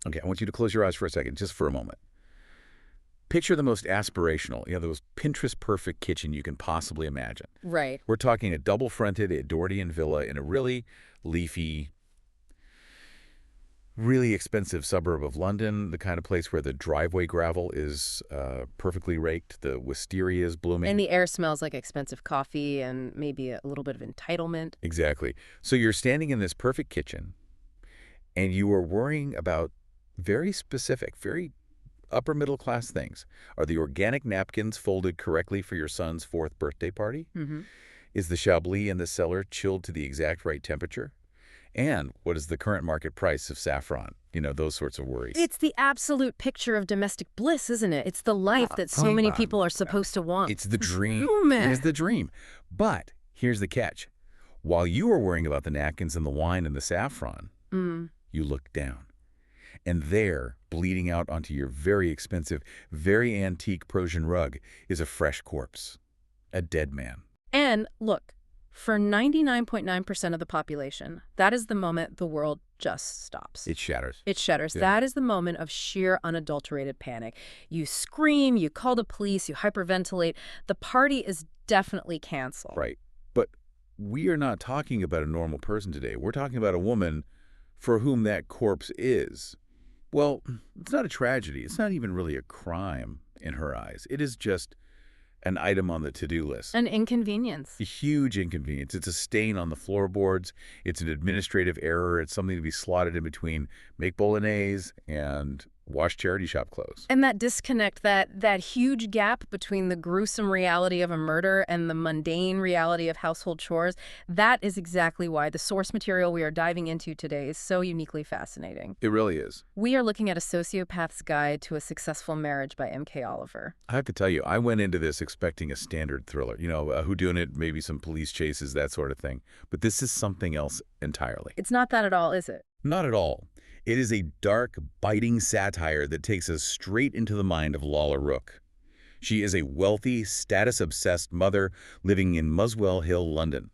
Okay, I want you to close your eyes for a second, just for a moment. Picture the most aspirational, the most Pinterest-perfect kitchen you can possibly imagine. Right. We're talking a double-fronted Edwardian villa in a really leafy, really expensive suburb of London, the kind of place where the driveway gravel is perfectly raked, the wisteria is blooming. And the air smells like expensive coffee and maybe a little bit of entitlement. Exactly. So you're standing in this perfect kitchen, and you are worrying about very specific, very upper middle class things. Are the organic napkins folded correctly for your son's 4th birthday party? Mm-hmm. Is the Chablis in the cellar chilled to the exact right temperature? And what is the current market price of saffron? Those sorts of worries. It's the absolute picture of domestic bliss, isn't it? It's the life that so many people are supposed to want. It's the dream. Oh, man. It's the dream. But here's the catch. While you are worrying about the napkins and the wine and the saffron, you look down. And there, bleeding out onto your very expensive, very antique Persian rug, is a fresh corpse. A dead man. And look, for 99.9% of the population, that is the moment the world just stops. It shatters. It shudders. Yeah. That is the moment of sheer unadulterated panic. You scream, you call the police, you hyperventilate. The party is definitely canceled. Right. But we are not talking about a normal person today. We're talking about a woman for whom that corpse is, well, it's not a tragedy. It's not even really a crime in her eyes. It is just an item on the to-do list. An inconvenience. A huge inconvenience. It's a stain on the floorboards. It's an administrative error. It's something to be slotted in between make bolognese and wash charity shop clothes. And that disconnect, that huge gap between the gruesome reality of a murder and the mundane reality of household chores, that is exactly why the source material we are diving into today is so uniquely fascinating. It really is. We are looking at A Sociopath's Guide to a Successful Marriage by M.K. Oliver. I have to tell you, I went into this expecting a standard thriller, a whodunit, maybe some police chases, that sort of thing. But this is something else entirely. It's not that at all, is it? Not at all. It is a dark, biting satire that takes us straight into the mind of Lalla Rookh. She is a wealthy, status-obsessed mother living in Muswell Hill, London.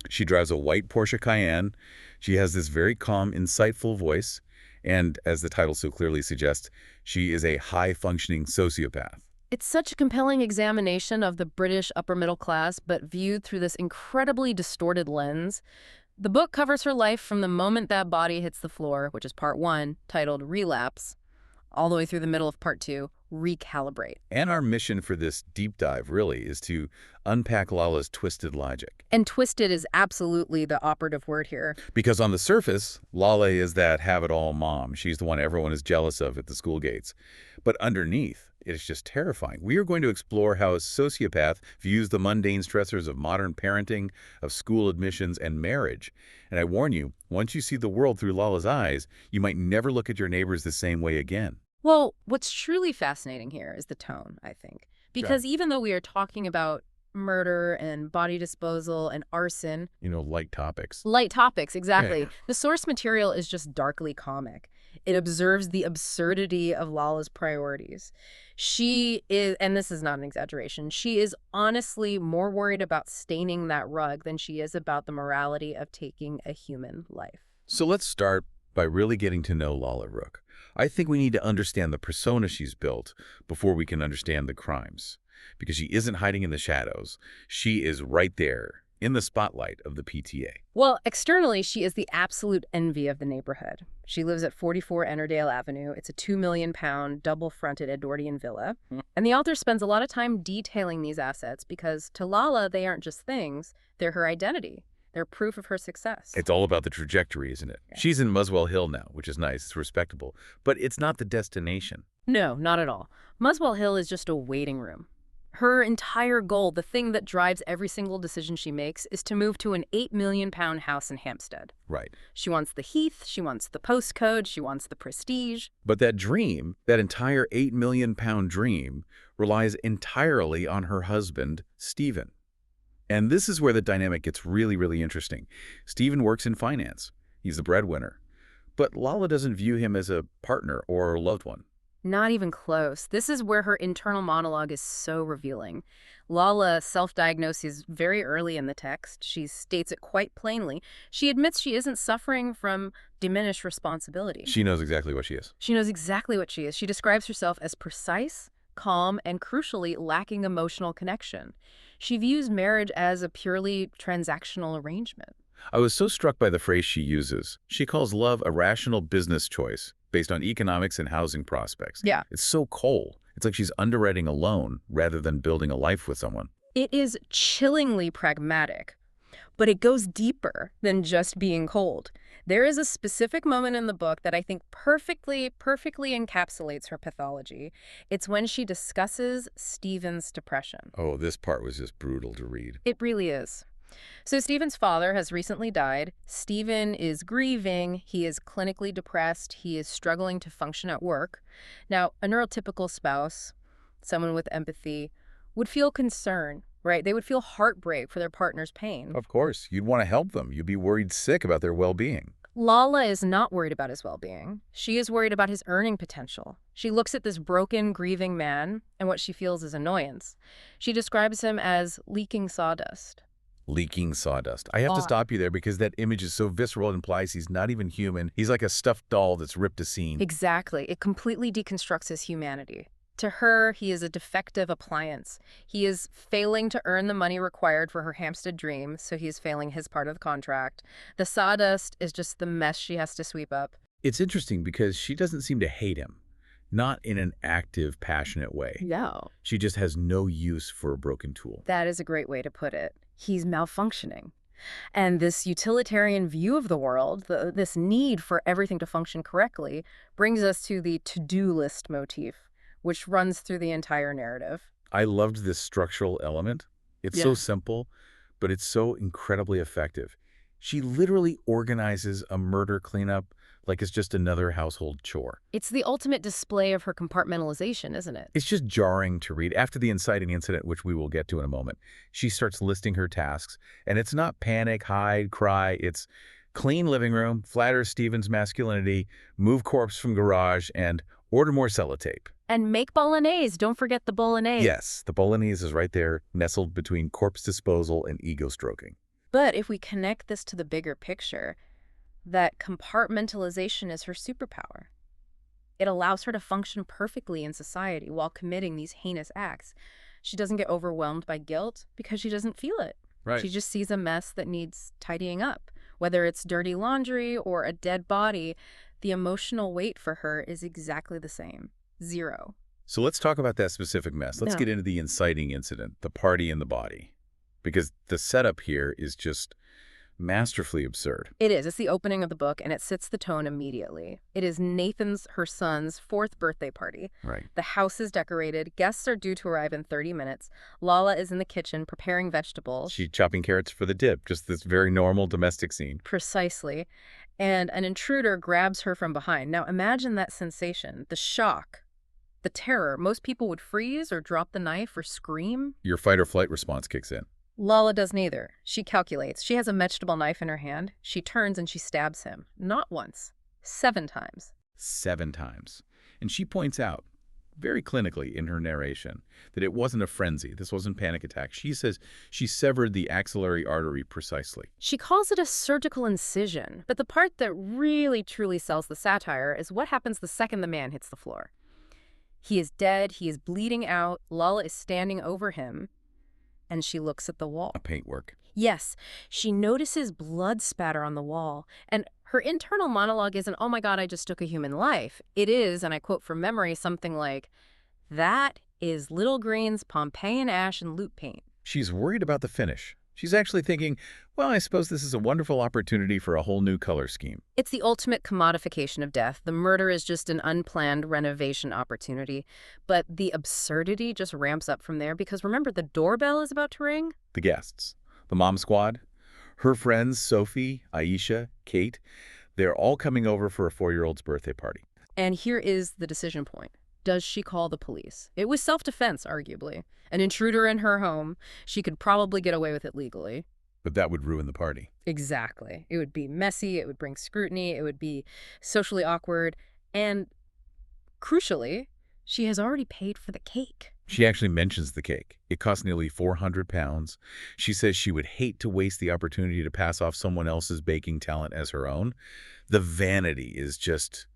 She drives a white Porsche Cayenne. She has this very calm, insightful voice. And as the title so clearly suggests, she is a high-functioning sociopath. It's such a compelling examination of the British upper middle class, but viewed through this incredibly distorted lens. The book covers her life from the moment that body hits the floor, which is part 1, titled Relapse, all the way through the middle of part 2, Recalibrate. And our mission for this deep dive, really, is to unpack Lalla's twisted logic. And twisted is absolutely the operative word here. Because on the surface, Lalla is that have-it-all mom. She's the one everyone is jealous of at the school gates. But underneath, it is just terrifying. We are going to explore how a sociopath views the mundane stressors of modern parenting, of school admissions, and marriage. And I warn you, once you see the world through Lalla's eyes, you might never look at your neighbors the same way again. Well, what's truly fascinating here is the tone, I think. Because even though we are talking about murder and body disposal and arson. Light topics. Light topics, exactly. Yeah. The source material is just darkly comic. It observes the absurdity of Lalla's priorities. She is, and this is not an exaggeration, she is honestly more worried about staining that rug than she is about the morality of taking a human life. So let's start by really getting to know Lalla Rookh. I think we need to understand the persona she's built before we can understand the crimes. Because she isn't hiding in the shadows. She is right there, in the spotlight of the PTA. Well, externally, she is the absolute envy of the neighborhood. She lives at 44 Ennerdale Avenue. It's a £2 million, double-fronted Edwardian villa. And the author spends a lot of time detailing these assets because to Lalla, they aren't just things. They're her identity. They're proof of her success. It's all about the trajectory, isn't it? Yeah. She's in Muswell Hill now, which is nice. It's respectable. But it's not the destination. No, not at all. Muswell Hill is just a waiting room. Her entire goal, the thing that drives every single decision she makes, is to move to an £8 million house in Hampstead. Right. She wants the heath, she wants the postcode, she wants the prestige. But that dream, that entire £8 million dream, relies entirely on her husband, Stephen. And this is where the dynamic gets really, really interesting. Stephen works in finance. He's the breadwinner. But Lalla doesn't view him as a partner or a loved one. Not even close. This is where her internal monologue is so revealing. Lala self-diagnoses very early in the text. She states it quite plainly. She admits she isn't suffering from diminished responsibility. She knows exactly what she is. She knows exactly what she is. She describes herself as precise, calm, and crucially lacking emotional connection. She views marriage as a purely transactional arrangement. I was so struck by the phrase she uses. She calls love a rational business choice based on economics and housing prospects. Yeah. It's so cold. It's like she's underwriting a loan rather than building a life with someone. It is chillingly pragmatic, but it goes deeper than just being cold. There is a specific moment in the book that I think perfectly encapsulates her pathology. It's when she discusses Stephen's depression. Oh, this part was just brutal to read. It really is. So Stephen's father has recently died. Stephen is grieving. He is clinically depressed. He is struggling to function at work. Now, a neurotypical spouse, someone with empathy, would feel concern, right? They would feel heartbreak for their partner's pain. Of course, you'd want to help them. You'd be worried sick about their well-being. Lala is not worried about his well-being. She is worried about his earning potential. She looks at this broken, grieving man, and what she feels is annoyance. She describes him as leaking sawdust. Leaking sawdust. I have to stop you there because that image is so visceral. It implies he's not even human. He's like a stuffed doll that's ripped a seam. Exactly. It completely deconstructs his humanity. To her, he is a defective appliance. He is failing to earn the money required for her Hampstead dream, so he is failing his part of the contract. The sawdust is just the mess she has to sweep up. It's interesting because she doesn't seem to hate him. Not in an active, passionate way. No. She just has no use for a broken tool. That is a great way to put it. He's malfunctioning. And this utilitarian view of the world, this need for everything to function correctly, brings us to the to-do list motif, which runs through the entire narrative. I loved this structural element. It's so simple, but it's so incredibly effective. She literally organizes a murder cleanup like it's just another household chore. It's the ultimate display of her compartmentalization, isn't it? It's just jarring to read. After the inciting incident, which we will get to in a moment, she starts listing her tasks, and it's not panic, hide, cry. It's clean living room, flatter Stephen's masculinity, move corpse from garage, and order more sellotape. And make bolognese. Don't forget the bolognese. Yes, the bolognese is right there, nestled between corpse disposal and ego stroking. But if we connect this to the bigger picture, that compartmentalization is her superpower. It allows her to function perfectly in society while committing these heinous acts. She doesn't get overwhelmed by guilt because she doesn't feel it. Right. She just sees a mess that needs tidying up. Whether it's dirty laundry or a dead body, the emotional weight for her is exactly the same. 0. So let's talk about that specific mess. Let's get into the inciting incident, the party in the body. Because the setup here is just masterfully absurd. It is. It's the opening of the book, and it sets the tone immediately. It is Nathan's, her son's, 4th birthday party. Right. The house is decorated. Guests are due to arrive in 30 minutes. Lala is in the kitchen preparing vegetables. She's chopping carrots for the dip. Just this very normal domestic scene. Precisely. And an intruder grabs her from behind. Now imagine that sensation, the shock, the terror. Most people would freeze or drop the knife or scream. Your fight or flight response kicks in. Lala does neither. She calculates. She has a vegetable knife in her hand. She turns and she stabs him. Not once. 7 times. 7 times. And she points out, very clinically in her narration, that it wasn't a frenzy. This wasn't panic attack. She says she severed the axillary artery precisely. She calls it a surgical incision. But the part that really truly sells the satire is what happens the second the man hits the floor. He is dead. He is bleeding out. Lala is standing over him. And she looks at the wall. A paintwork. Yes, she notices blood spatter on the wall. And her internal monologue isn't, oh my God, I just took a human life. It is, and I quote from memory, something like, that is Little Green's Pompeian ash and loot paint. She's worried about the finish. She's actually thinking, well, I suppose this is a wonderful opportunity for a whole new color scheme. It's the ultimate commodification of death. The murder is just an unplanned renovation opportunity. But the absurdity just ramps up from there because remember, the doorbell is about to ring? The guests, the mom squad, her friends, Sophie, Aisha, Kate, they're all coming over for a 4-year-old's birthday party. And here is the decision point. Does she call the police? It was self-defense, arguably. An intruder in her home. She could probably get away with it legally. But that would ruin the party. Exactly. It would be messy. It would bring scrutiny. It would be socially awkward. And Crucially, she has already paid for the cake. She actually mentions the cake. It costs nearly 400 pounds. She says she would hate to waste the opportunity to pass off someone else's baking talent as her own. The vanity is just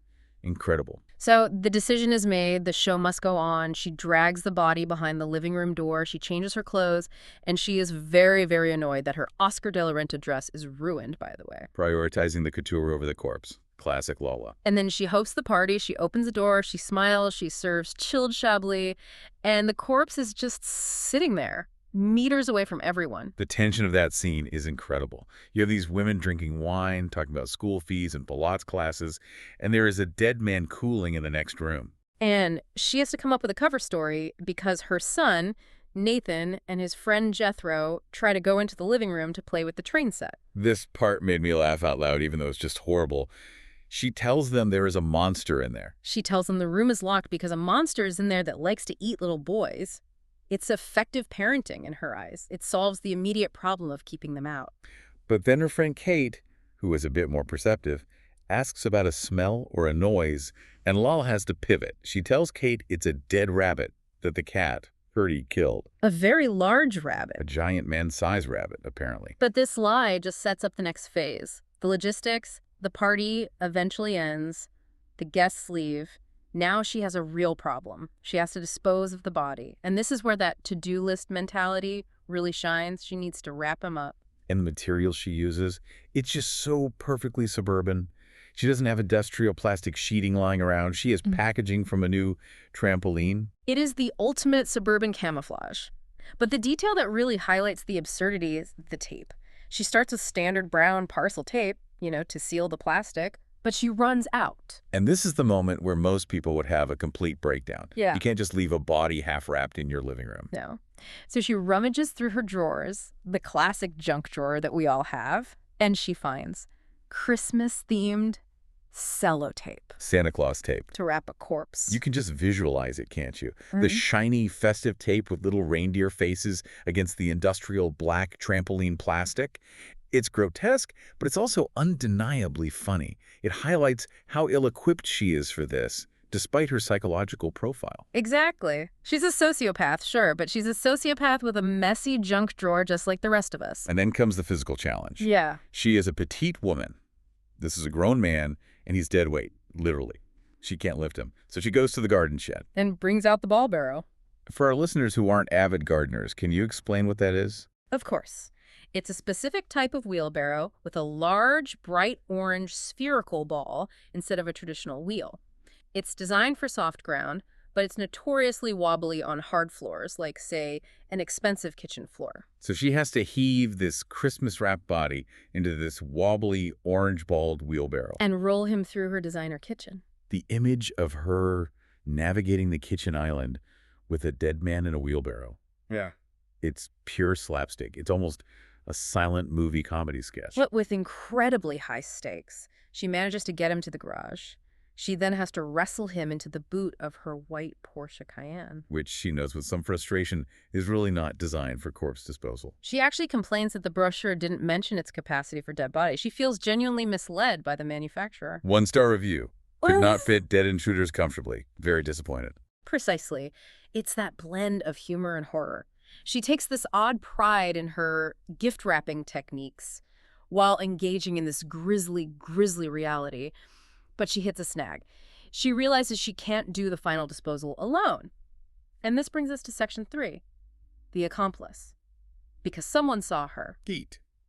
incredible. So the decision is made. The show must go on. She drags the body behind the living room door. She changes her clothes, and she is very, very annoyed that her Oscar de la Renta dress is ruined, by the way. Prioritizing the couture over the corpse. Classic Lola. And then she hosts the party. She opens the door. She smiles. She serves chilled Chablis. And the corpse is just sitting there, meters away from everyone. The tension of that scene is incredible. You have these women drinking wine, talking about school fees and Pilates classes, and there is a dead man cooling in the next room. And she has to come up with a cover story because her son, Nathan, and his friend Jethro try to go into the living room to play with the train set. This part made me laugh out loud, even though it's just horrible. She tells them there is a monster in there. She tells them the room is locked because a monster is in there that likes to eat little boys. It's effective parenting in her eyes. It solves the immediate problem of keeping them out. But then her friend Kate, who is a bit more perceptive, asks about a smell or a noise, and Lala has to pivot. She tells Kate it's a dead rabbit that the cat, Purdy, killed. A very large A rabbit. giant man-sized rabbit, apparently. But this lie just sets up the next phase. The logistics, the party eventually ends, the guests leave. Now she has a real problem. She has to dispose of the body. And this is where that to-do list mentality really shines. She needs to wrap him up. And the material she uses, it's just so perfectly suburban. She doesn't have industrial plastic sheeting lying around. She has packaging from a new trampoline. It is the ultimate suburban camouflage. But the detail that really highlights the absurdity is the tape. She starts with standard brown parcel tape, to seal the plastic, but she runs out. And this is the moment where most people would have a complete breakdown. Yeah. You can't just leave a body half-wrapped in your living room. No. So she rummages through her drawers, the classic junk drawer that we all have, and she finds Christmas-themed sellotape Santa Claus tape. to wrap a corpse. You can just visualize it, can't you? The shiny, festive tape with little reindeer faces against the industrial black trampoline plastic. It's grotesque, but it's also undeniably funny. It highlights how ill-equipped she is for this, despite her psychological profile. Exactly. She's a sociopath, sure, but she's a sociopath with a messy junk drawer just like the rest of us. And then comes the physical challenge. Yeah. She is a petite woman. This is a grown man, and he's dead weight, literally. She can't lift him. So she goes to the garden shed. And brings out the ball barrow. For our listeners who aren't avid gardeners, can you explain what that is? Of course. It's a specific type of wheelbarrow with a large, bright orange spherical ball instead of a traditional wheel. It's designed for soft ground, but it's notoriously wobbly on hard floors, like, say, an expensive kitchen floor. So she has to heave this Christmas-wrapped body into this wobbly, orange-balled wheelbarrow. And roll him through her designer kitchen. The image of her navigating the kitchen island with a dead man in a wheelbarrow. Yeah. It's pure slapstick. It's almost a silent movie comedy sketch. But with incredibly high stakes. She manages to get him to the garage. She then has to wrestle him into the boot of her white Porsche Cayenne. Which she knows with some frustration is really not designed for corpse disposal. She actually complains that the brochure didn't mention its capacity for dead bodies. She feels genuinely misled by the manufacturer. 1-star review. Could not fit dead intruders comfortably. Very disappointed. Precisely. It's that blend of humor and horror. She takes this odd pride in her gift-wrapping techniques while engaging in this grisly reality. But she hits a snag. She realizes she can't do the final disposal alone. And this brings us to section 3, the accomplice. Because someone saw her.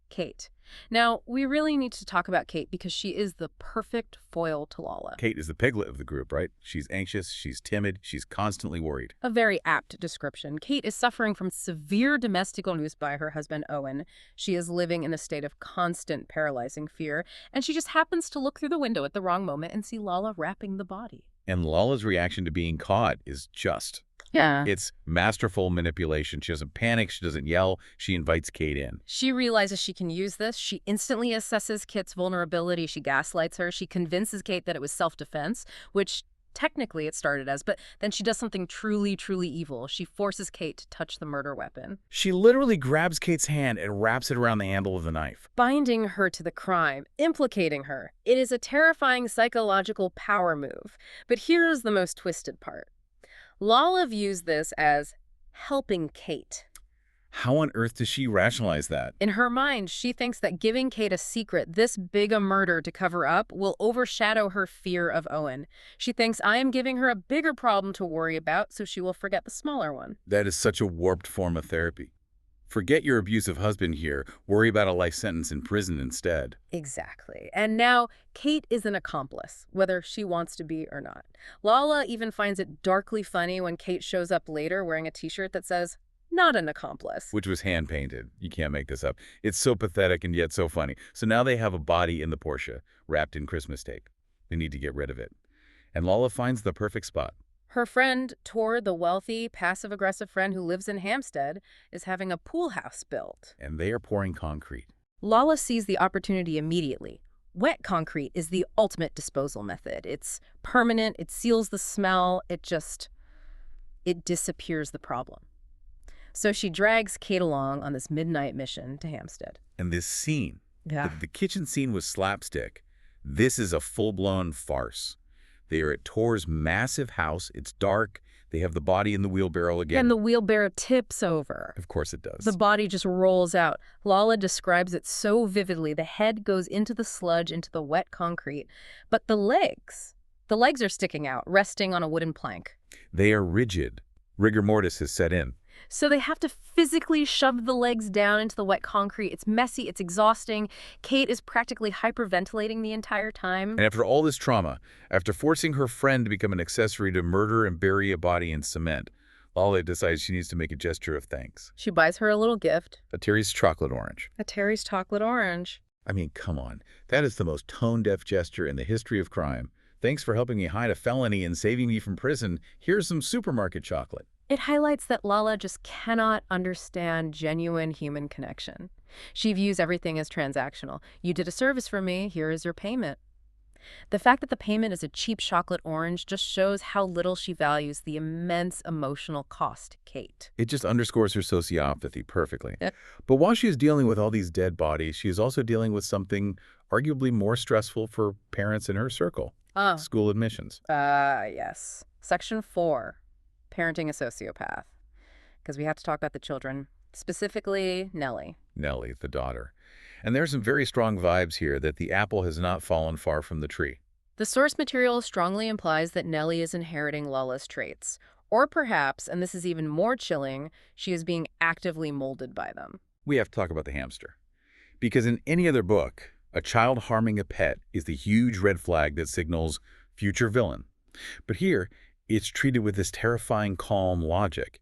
Kate. Now, we really need to talk about Kate because she is the perfect foil to Lala. Kate is the piglet of the group, right? She's anxious, she's timid, she's constantly worried. A very apt description. Kate is suffering from severe domestic abuse by her husband, Owen. She is living in a state of constant paralyzing fear, and she just happens to look through the window at the wrong moment and see Lala wrapping the body. And Lala's reaction to being caught is just... Yeah. It's masterful manipulation. She doesn't panic, she doesn't yell, she invites Kate in. She realizes she can use this. She instantly assesses Kit's vulnerability. She gaslights her. She convinces Kate that it was self-defense, which technically it started as, but then she does something truly, truly evil. She forces Kate to touch the murder weapon, She literally grabs Kate's hand and wraps it around the handle of the knife. binding her to the crime, implicating her. It is a terrifying psychological power move. But here's the most twisted part. Lala views this as helping Kate. How on earth does she rationalize that? In her mind, she thinks that giving Kate a secret, this big a murder to cover up, will overshadow her fear of Owen. She thinks, I am giving her a bigger problem to worry about, so she will forget the smaller one. That is such a warped form of therapy. Forget your abusive husband here. Worry about a life sentence in prison instead. Exactly. And now, Kate is an accomplice, whether she wants to be or not. Lala even finds it darkly funny when Kate shows up later wearing a t-shirt that says, not an accomplice. Which was hand-painted. You can't make this up. It's so pathetic and yet so funny. So now they have a body in the Porsche, wrapped in Christmas tape. They need to get rid of it. And Lala finds the perfect spot. Her friend, Tor, the wealthy, passive-aggressive friend who lives in Hampstead, is having a pool house built. And they are pouring concrete. Lala sees the opportunity immediately. Wet concrete is the ultimate disposal method. It's permanent, it seals the smell, it disappears the problem. So she drags Kate along on this midnight mission to Hampstead. And this scene, Yeah. the kitchen scene was slapstick. This is a full-blown farce. They are at Tor's massive house. It's dark. They have the body in the wheelbarrow again. And the wheelbarrow tips over. Of course it does. The body just rolls out. Lala describes it so vividly. The head goes into the sludge, into the wet concrete. But the legs are sticking out, resting on a wooden plank. They are rigid. Rigor mortis has set in. So they have to physically shove the legs down into the wet concrete. It's messy, it's exhausting. Kate is practically hyperventilating the entire time. And after all this trauma, after forcing her friend to become an accessory to murder and bury a body in cement, Lala decides she needs to make a gesture of thanks. She buys her a little gift. A Terry's chocolate orange. A Terry's chocolate orange. I mean, come on. That is the most tone-deaf gesture in the history of crime. Thanks for helping me hide a felony and saving me from prison. Here's some supermarket chocolate. It highlights that Lala just cannot understand genuine human connection. She views everything as transactional. You did a service for me, here is your payment. The fact that the payment is a cheap chocolate orange just shows how little she values the immense emotional cost to Kate. It just underscores her sociopathy perfectly. Yeah. But while she is dealing with all these dead bodies, she is also dealing with something arguably more stressful for parents in her circle. Oh. School admissions. Yes. Section 4. Parenting a sociopath. Because we have to talk about the children, specifically Nellie. Nellie, the daughter. And there's some very strong vibes here that the apple has not fallen far from the tree. The source material strongly implies that Nellie is inheriting Lala's traits. Or perhaps, and this is even more chilling, she is being actively molded by them. We have to talk about the hamster. Because in any other book, a child harming a pet is the huge red flag that signals future villain. But here, it's treated with this terrifying, calm logic.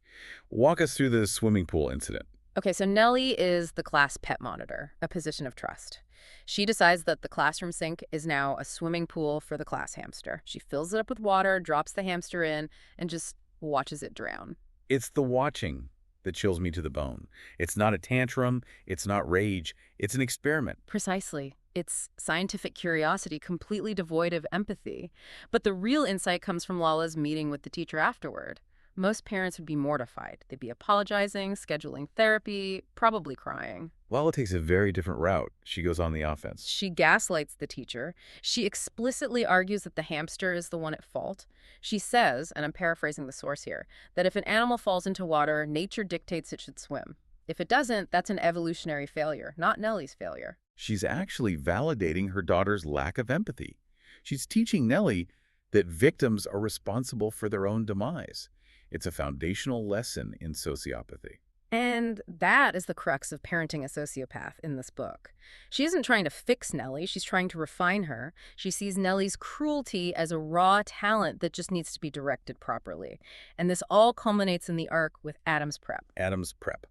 Walk us through the swimming pool incident. Okay, so Nellie is the class pet monitor, a position of trust. She decides that the classroom sink is now a swimming pool for the class hamster. She fills it up with water, drops the hamster in, and just watches it drown. It's the watching that chills me to the bone. It's not a tantrum. It's not rage. It's an experiment. Precisely. It's scientific curiosity completely devoid of empathy. But the real insight comes from Lala's meeting with the teacher afterward. Most parents would be mortified. They'd be apologizing, scheduling therapy, probably crying. Lala takes a very different route. She goes on the offense. She gaslights the teacher. She explicitly argues that the hamster is the one at fault. She says, and I'm paraphrasing the source here, that if an animal falls into water, nature dictates it should swim. If it doesn't, that's an evolutionary failure, not Nellie's failure. She's actually validating her daughter's lack of empathy. She's teaching Nellie that victims are responsible for their own demise. It's a foundational lesson in sociopathy. And that is the crux of parenting a sociopath in this book. She isn't trying to fix Nellie, she's trying to refine her. She sees Nellie's cruelty as a raw talent that just needs to be directed properly. And this all culminates in the arc with Adam's Prep. Adam's Prep,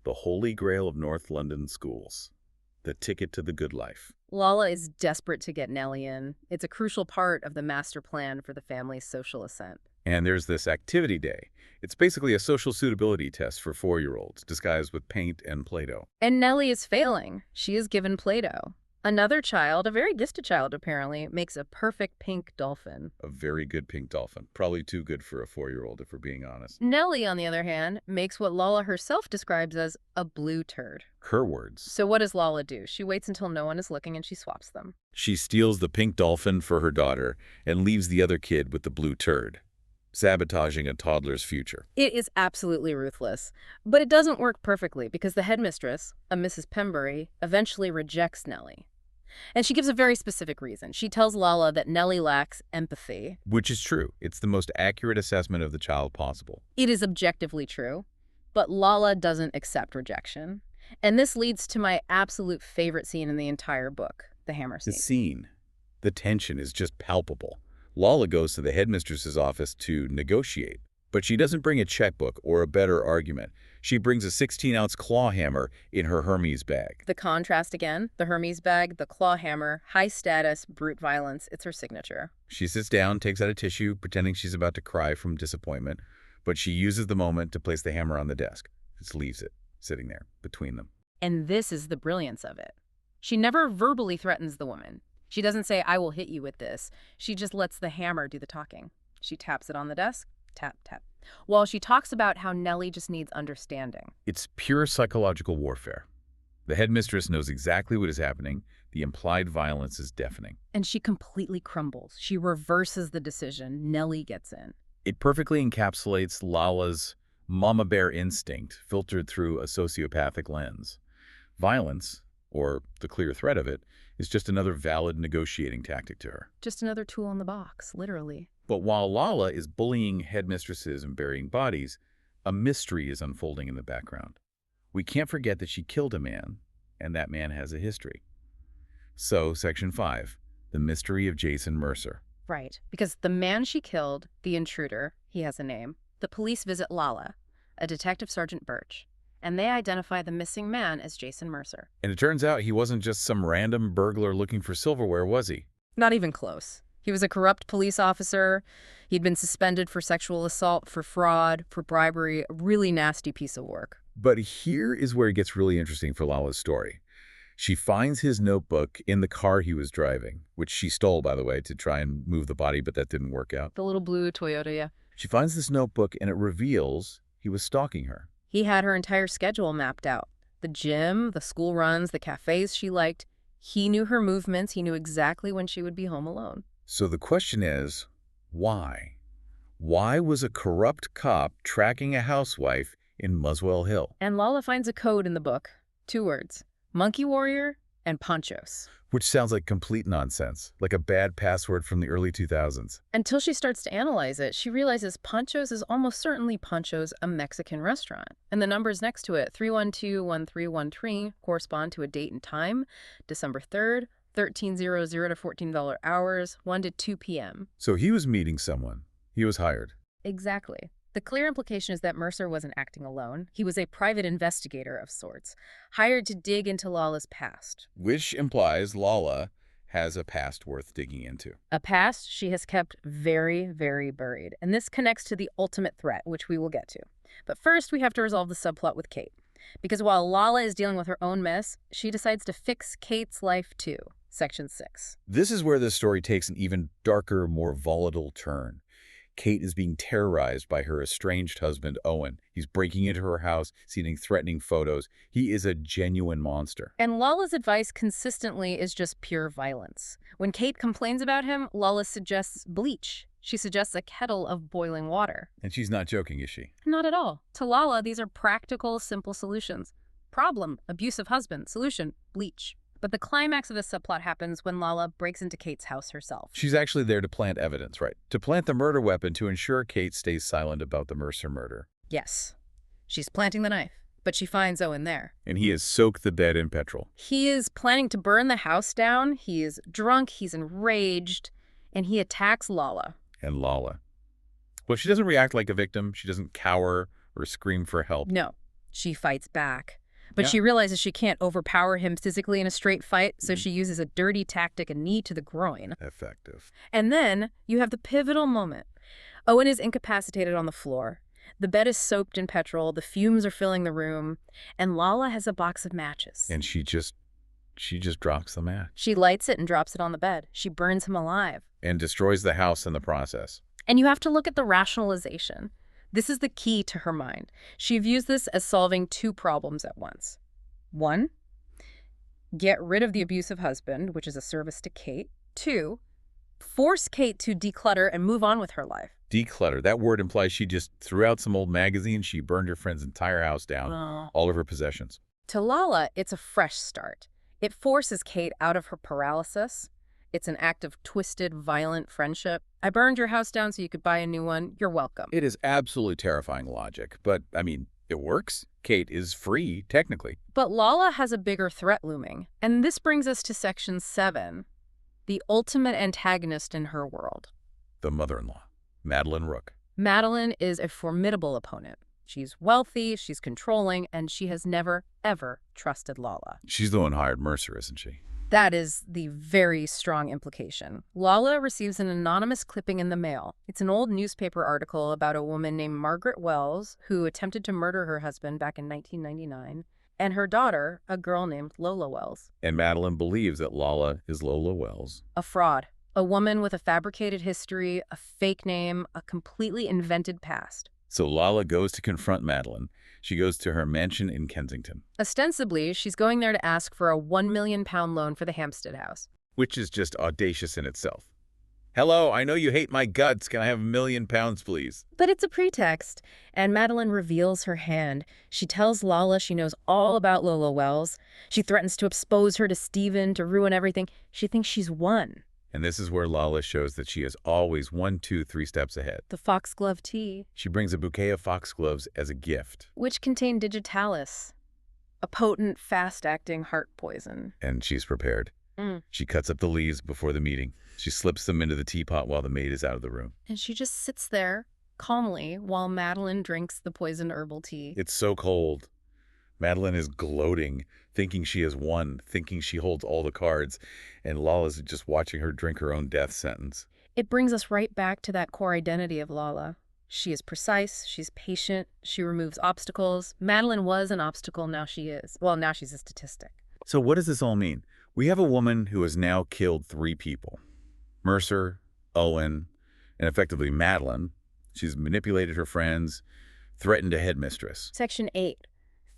the holy grail of North London schools. The ticket to the good life. Lala is desperate to get Nellie in. It's a crucial part of the master plan for the family's social ascent. And there's this activity day. It's basically a social suitability test for 4-year-olds, disguised with paint and Play-Doh. And Nellie is failing. She is given Play-Doh. Another child, a very gifted child apparently, makes a perfect pink dolphin. A very good pink dolphin. Probably too good for a 4-year-old, if we're being honest. Nellie, on the other hand, makes what Lala herself describes as a blue turd. Her words. So what does Lala do? She waits until no one is looking and she swaps them. She steals the pink dolphin for her daughter and leaves the other kid with the blue turd, sabotaging a toddler's future. It is absolutely ruthless. But it doesn't work perfectly because the headmistress, a Mrs. Pembury, eventually rejects Nellie. And she gives a very specific reason. She tells Lala that Nellie lacks empathy. Which is true. It's the most accurate assessment of the child possible. It is objectively true, but Lala doesn't accept rejection. And this leads to my absolute favorite scene in the entire book, the hammer The scene. scene, the tension is just palpable. Lala goes to the headmistress's office to negotiate, but she doesn't bring a checkbook or a better argument. She brings a 16-ounce claw hammer in her Hermes bag. The contrast again, the Hermes bag, the claw hammer, high status, brute violence, it's her signature. She sits down, takes out a tissue, pretending she's about to cry from disappointment, but she uses the moment to place the hammer on the desk. Just leaves it sitting there between them. And this is the brilliance of it. She never verbally threatens the woman. She doesn't say, I will hit you with this. She just lets the hammer do the talking. She taps it on the desk, tap, tap. While she talks about how Nellie just needs understanding. It's pure psychological warfare. The headmistress knows exactly what is happening. The implied violence is deafening. And she completely crumbles. She reverses the decision. Nellie gets in. It perfectly encapsulates Lala's mama bear instinct filtered through a sociopathic lens. Violence, or the clear threat of it, is just another valid negotiating tactic to her. Just another tool in the box, literally. But while Lala is bullying headmistresses and burying bodies, a mystery is unfolding in the background. We can't forget that she killed a man, and that man has a history. So, Section 5, the mystery of Jason Mercer. Right, because the man she killed, the intruder, he has a name. The police visit Lala, a Detective Sergeant Birch, and they identify the missing man as Jason Mercer. And it turns out he wasn't just some random burglar looking for silverware, was he? Not even close. He was a corrupt police officer. He'd been suspended for sexual assault, for fraud, for bribery, a really nasty piece of work. But here is where it gets really interesting for Lala's story. She finds his notebook in the car he was driving, which she stole, by the way, to try and move the body, but that didn't work out. The little blue Toyota, yeah. She finds this notebook, and it reveals he was stalking her. He had her entire schedule mapped out. The gym, the school runs, the cafes she liked. He knew her movements. He knew exactly when she would be home alone. So the question is, why? Why was a corrupt cop tracking a housewife in Muswell Hill? And Lala finds a code in the book. 2 words. Monkey Warrior and Ponchos. Which sounds like complete nonsense, like a bad password from the early 2000s. Until she starts to analyze it, she realizes Ponchos is almost certainly Ponchos, a Mexican restaurant. And the numbers next to it, 312-1313, correspond to a date and time, December 3rd, 1300 to $14 hours, 1 to 2 p.m. So he was meeting someone. He was hired. Exactly. The clear implication is that Mercer wasn't acting alone. He was a private investigator of sorts, hired to dig into Lala's past. Which implies Lala has a past worth digging into. A past she has kept very, very buried. And this connects to the ultimate threat, which we will get to. But first, we have to resolve the subplot with Kate. Because while Lala is dealing with her own mess, she decides to fix Kate's life too. Section 6. This is where the story takes an even darker, more volatile turn. Kate is being terrorized by her estranged husband, Owen. He's breaking into her house, sending threatening photos. He is a genuine monster. And Lala's advice consistently is just pure violence. When Kate complains about him, Lala suggests bleach. She suggests a kettle of boiling water. And she's not joking, is she? Not at all. To Lala, these are practical, simple solutions. Problem, abusive husband. Solution, bleach. But the climax of this subplot happens when Lala breaks into Kate's house herself. She's actually there to plant evidence, right? To plant the murder weapon to ensure Kate stays silent about the Mercer murder. Yes. She's planting the knife, but she finds Owen there. And he has soaked the bed in petrol. He is planning to burn the house down. He is drunk, he's enraged, and he attacks Lala. And Lala. Well, she doesn't react like a victim. She doesn't cower or scream for help. No, she fights back. But Yeah. she realizes she can't overpower him physically in a straight fight, so she uses a dirty tactic, a knee to the groin. Effective. And then you have the pivotal moment. Owen is incapacitated on the floor. The bed is soaked in petrol, the fumes are filling the room, and Lala has a box of matches. And she she just drops the match. She lights it and drops it on the bed. She burns him alive. And destroys the house in the process. And you have to look at the rationalization. This is the key to her mind. She views this as solving two problems at once. One, get rid of the abusive husband, which is a service to Kate. Two, force Kate to declutter and move on with her life. Declutter. That word implies she just threw out some old magazines. She burned her friend's entire house down, all of her possessions. To Lala, it's a fresh start. It forces Kate out of her paralysis. It's an act of twisted, violent friendship. I burned your house down so you could buy a new one. You're welcome. It is absolutely terrifying logic, but, I mean, it works. Kate is free, technically. But Lala has a bigger threat looming. And this brings us to Section 7, the ultimate antagonist in her world. The mother-in-law, Madeline Rook. Madeline is a formidable opponent. She's wealthy, she's controlling, and she has never, ever trusted Lala. She's the one who hired Mercer, isn't she? That is the very strong implication. Lala receives an anonymous clipping in the mail. It's an old newspaper article about a woman named Margaret Wells who attempted to murder her husband back in 1999, and her daughter, a girl named Lola Wells. And Madeline believes that Lala is Lola Wells. A fraud. A woman with a fabricated history, a fake name, a completely invented past. So Lala goes to confront Madeline. She goes to her mansion in Kensington. Ostensibly, she's going there to ask for a £1 million loan for the Hampstead house. Which is just audacious in itself. Hello, I know you hate my guts. Can I have £1 million, please? But it's a pretext, and Madeline reveals her hand. She tells Lala she knows all about Lola Wells. She threatens to expose her to Stephen, to ruin everything. She thinks she's won. And this is where Lala shows that she is always 1, 2, 3 steps ahead. The foxglove tea. She brings a bouquet of foxgloves as a gift. Which contain digitalis, a potent, fast-acting heart poison. And she's prepared. She cuts up the leaves before the meeting. She slips them into the teapot while the maid is out of the room. And she just sits there, calmly, while Madeline drinks the poisoned herbal tea. It's so cold. Madeline is gloating, thinking she has won, thinking she holds all the cards, and Lala's just watching her drink her own death sentence. It brings us right back to that core identity of Lala. She is precise, she's patient, she removes obstacles. Madeline was an obstacle, now she is. Well, now she's a statistic. So what does this all mean? We have a woman who has now killed 3 people. Mercer, Owen, and effectively Madeline. She's manipulated her friends, threatened a headmistress. Section 8.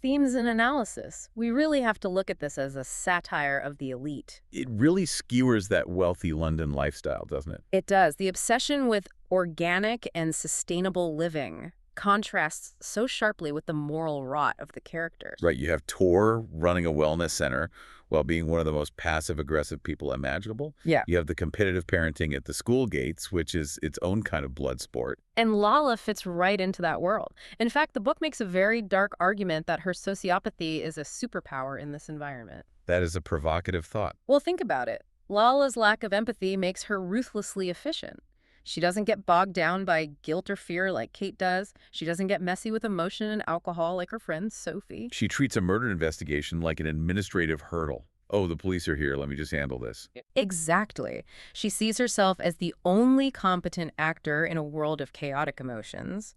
Themes and analysis. We really have to look at this as a satire of the elite. It really skewers that wealthy London lifestyle, doesn't it? It does. The obsession with organic and sustainable living contrasts so sharply with the moral rot of the characters. Right, you have Tor running a wellness center while being one of the most passive-aggressive people imaginable. Yeah. You have the competitive parenting at the school gates, which is its own kind of blood sport. And Lala fits right into that world. In fact, the book makes a very dark argument that her sociopathy is a superpower in this environment. That is a provocative thought. Well, think about it. Lala's lack of empathy makes her ruthlessly efficient. She doesn't get bogged down by guilt or fear like Kate does. She doesn't get messy with emotion and alcohol like her friend Sophie. She treats a murder investigation like an administrative hurdle. Oh, the police are here. Let me just handle this. Exactly. She sees herself as the only competent actor in a world of chaotic emotions.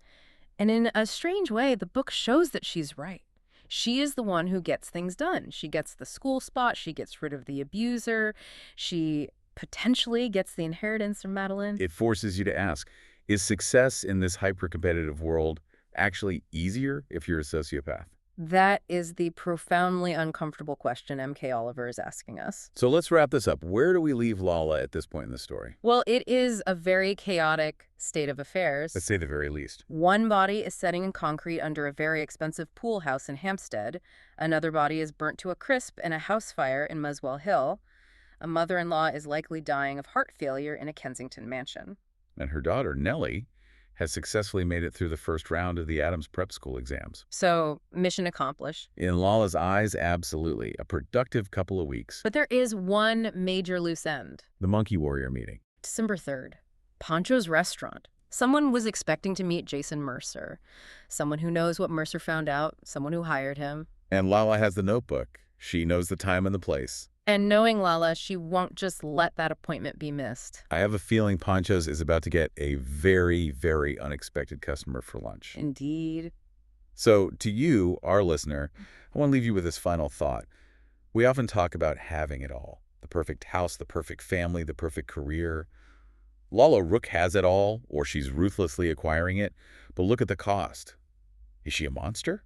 And in a strange way, the book shows that she's right. She is the one who gets things done. She gets the school spot. She gets rid of the abuser. She potentially gets the inheritance from Madeline. It forces you to ask, is success in this hyper-competitive world actually easier if you're a sociopath? That is the profoundly uncomfortable question M.K. Oliver is asking us. So let's wrap this up. Where do we leave Lala at this point in the story? Well, it is a very chaotic state of affairs. Let's say the very least. One body is setting in concrete under a very expensive pool house in Hampstead. Another body is burnt to a crisp in a house fire in Muswell Hill. A mother-in-law is likely dying of heart failure in a Kensington mansion. And her daughter, Nellie, has successfully made it through the first round of the Adams Prep School exams. So, mission accomplished. In Lala's eyes, absolutely. A productive couple of weeks. But there is one major loose end. The Monkey Warrior meeting. December 3rd. Pancho's restaurant. Someone was expecting to meet Jason Mercer. Someone who knows what Mercer found out. Someone who hired him. And Lala has the notebook. She knows the time and the place. And knowing Lala, she won't just let that appointment be missed. I have a feeling Pancho's is about to get a very, very unexpected customer for lunch. Indeed. So to you, our listener, I want to leave you with this final thought. We often talk about having it all. The perfect house, the perfect family, the perfect career. Lala Rook has it all, or she's ruthlessly acquiring it, but look at the cost. Is she a monster?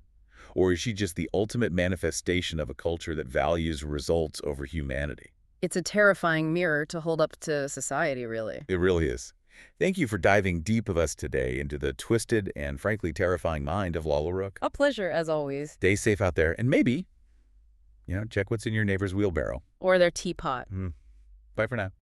Or is she just the ultimate manifestation of a culture that values results over humanity? It's a terrifying mirror to hold up to society, really. It really is. Thank you for diving deep with us today into the twisted and frankly terrifying mind of Lala Rook. A pleasure, as always. Stay safe out there, and maybe, check what's in your neighbor's wheelbarrow. Or their teapot. Bye for now.